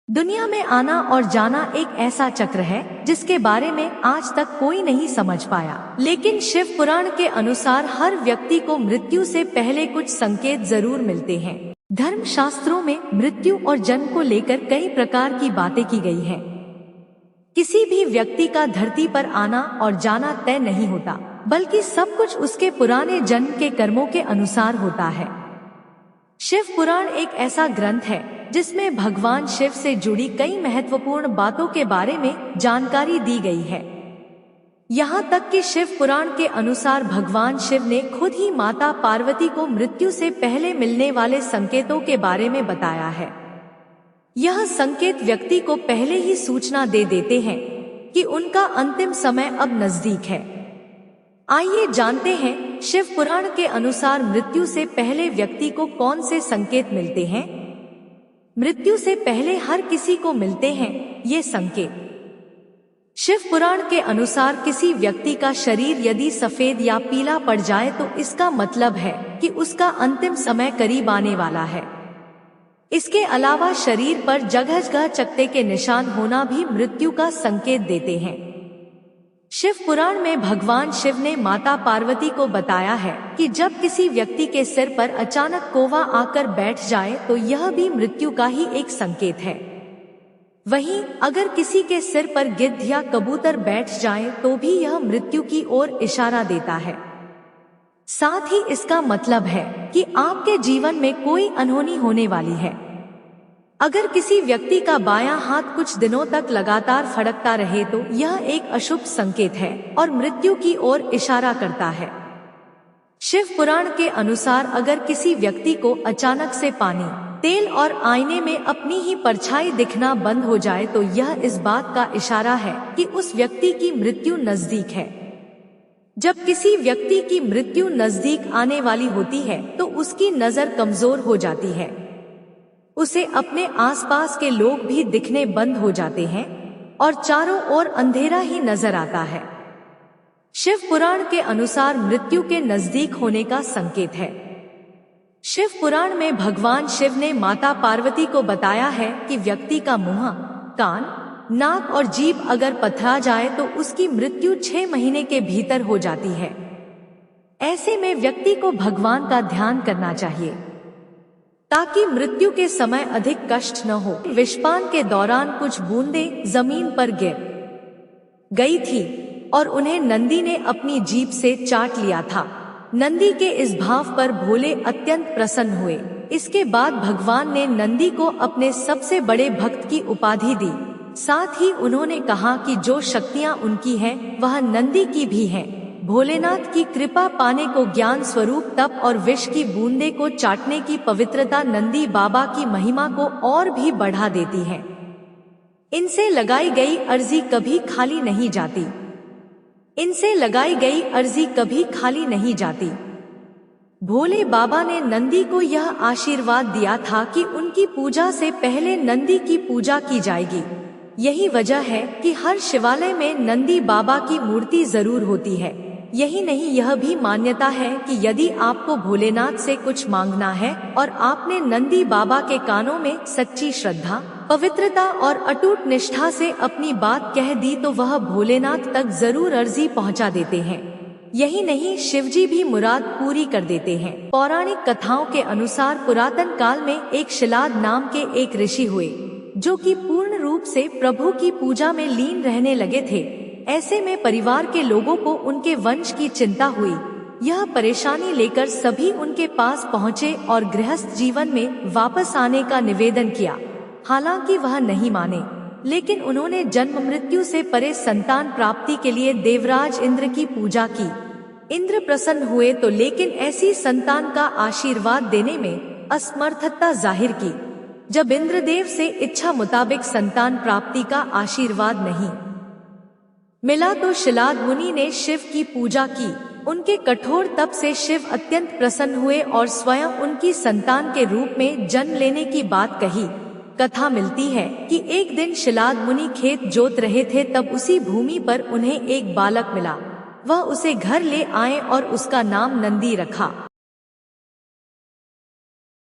दुनिया में आना और जाना एक ऐसा चक्र है जिसके बारे में आज तक कोई नहीं समझ पाया। लेकिन शिव पुराण के अनुसार हर व्यक्ति को मृत्यु से पहले कुछ संकेत जरूर मिलते हैं। धर्म शास्त्रों में मृत्यु और जन्म को लेकर कई प्रकार की बातें की गई हैं। किसी भी व्यक्ति का धरती पर आना और जाना तय नहीं होता, बल्कि सब कुछ उसके पुराने जन्म के कर्मों के अनुसार होता है। शिव पुराण एक ऐसा ग्रंथ है जिसमें भगवान शिव से जुड़ी कई महत्वपूर्ण बातों के बारे में जानकारी दी गई है। यहाँ तक कि शिव पुराण के अनुसार भगवान शिव ने खुद ही माता पार्वती को मृत्यु से पहले मिलने वाले संकेतों के बारे में बताया है। यह संकेत व्यक्ति को पहले ही सूचना दे देते हैं कि उनका अंतिम समय अब नजदीक है। आइए जानते हैं शिव पुराण के अनुसार मृत्यु से पहले व्यक्ति को कौन से संकेत मिलते हैं। मृत्यु से पहले हर किसी को मिलते हैं ये संकेत। शिव पुराण के अनुसार किसी व्यक्ति का शरीर यदि सफेद या पीला पड़ जाए तो इसका मतलब है कि उसका अंतिम समय करीब आने वाला है। इसके अलावा शरीर पर जगह जगह चकत्ते के निशान होना भी मृत्यु का संकेत देते हैं। शिव पुराण में भगवान शिव ने माता पार्वती को बताया है कि जब किसी व्यक्ति के सिर पर अचानक कोवा आकर बैठ जाए तो यह भी मृत्यु का ही एक संकेत है। वहीं अगर किसी के सिर पर गिद्ध या कबूतर बैठ जाए तो भी यह मृत्यु की ओर इशारा देता है। साथ ही इसका मतलब है कि आपके जीवन में कोई अनहोनी होने वाली है। अगर किसी व्यक्ति का बायां हाथ कुछ दिनों तक लगातार फड़कता रहे तो यह एक अशुभ संकेत है और मृत्यु की ओर इशारा करता है। शिव पुराण के अनुसार अगर किसी व्यक्ति को अचानक से पानी, तेल और आईने में अपनी ही परछाई दिखना बंद हो जाए तो यह इस बात का इशारा है कि उस व्यक्ति की मृत्यु नजदीक है। जब किसी व्यक्ति की मृत्यु नजदीक आने वाली होती है तो उसकी नजर कमजोर हो जाती है। उसे अपने आसपास के लोग भी दिखने बंद हो जाते हैं और चारों ओर अंधेरा ही नजर आता है। शिव पुराण के अनुसार मृत्यु के नजदीक होने का संकेत है। शिव पुराण में भगवान शिव ने माता पार्वती को बताया है कि व्यक्ति का मुंह, कान, नाक और जीभ अगर पथरा जाए तो उसकी मृत्यु 6 महीने के भीतर हो जाती है। ऐसे में व्यक्ति को भगवान का ध्यान करना चाहिए ताकि मृत्यु के समय अधिक कष्ट न हो। विषपान के दौरान कुछ बूंदें जमीन पर गिर गई थी और उन्हें नंदी ने अपनी जीभ से चाट लिया था। नंदी के इस भाव पर भोले अत्यंत प्रसन्न हुए। इसके बाद भगवान ने नंदी को अपने सबसे बड़े भक्त की उपाधि दी। साथ ही उन्होंने कहा कि जो शक्तियां उनकी हैं वह नंदी की भी हैं। भोलेनाथ की कृपा पाने को ज्ञान स्वरूप तप और विष की बूंदे को चाटने की पवित्रता नंदी बाबा की महिमा को और भी बढ़ा देती है। इनसे लगाई गई अर्जी कभी खाली नहीं जाती। इनसे लगाई गई अर्जी कभी खाली नहीं जाती। भोले बाबा ने नंदी को यह आशीर्वाद दिया था कि उनकी पूजा से पहले नंदी की पूजा की जाएगी। यही वजह है कि हर शिवालय में नंदी बाबा की मूर्ति जरूर होती है। यही नहीं, यह भी मान्यता है कि यदि आपको भोलेनाथ से कुछ मांगना है और आपने नंदी बाबा के कानों में सच्ची श्रद्धा, पवित्रता और अटूट निष्ठा से अपनी बात कह दी तो वह भोलेनाथ तक जरूर अर्जी पहुंचा देते हैं। यही नहीं, शिवजी भी मुराद पूरी कर देते हैं। पौराणिक कथाओं के अनुसार पुरातन काल में एक शिलाद नाम के एक ऋषि हुए जो कि पूर्ण रूप से प्रभु की पूजा में लीन रहने लगे थे। ऐसे में परिवार के लोगों को उनके वंश की चिंता हुई। यह परेशानी लेकर सभी उनके पास पहुँचे और गृहस्थ जीवन में वापस आने का निवेदन किया। हालांकि वह नहीं माने, लेकिन उन्होंने जन्म मृत्यु से परे संतान प्राप्ति के लिए देवराज इंद्र की पूजा की। इंद्र प्रसन्न हुए तो लेकिन ऐसी संतान का आशीर्वाद देने में असमर्थता जाहिर की। जब इंद्रदेव से इच्छा मुताबिक संतान प्राप्ति का आशीर्वाद नहीं मिला तो शिलाद मुनि ने शिव की पूजा की। उनके कठोर तप से शिव अत्यंत प्रसन्न हुए और स्वयं उनकी संतान के रूप में जन्म लेने की बात कही। कथा मिलती है कि एक दिन शिलाद मुनि खेत जोत रहे थे, तब उसी भूमि पर उन्हें एक बालक मिला। वह उसे घर ले आए और उसका नाम नंदी रखा।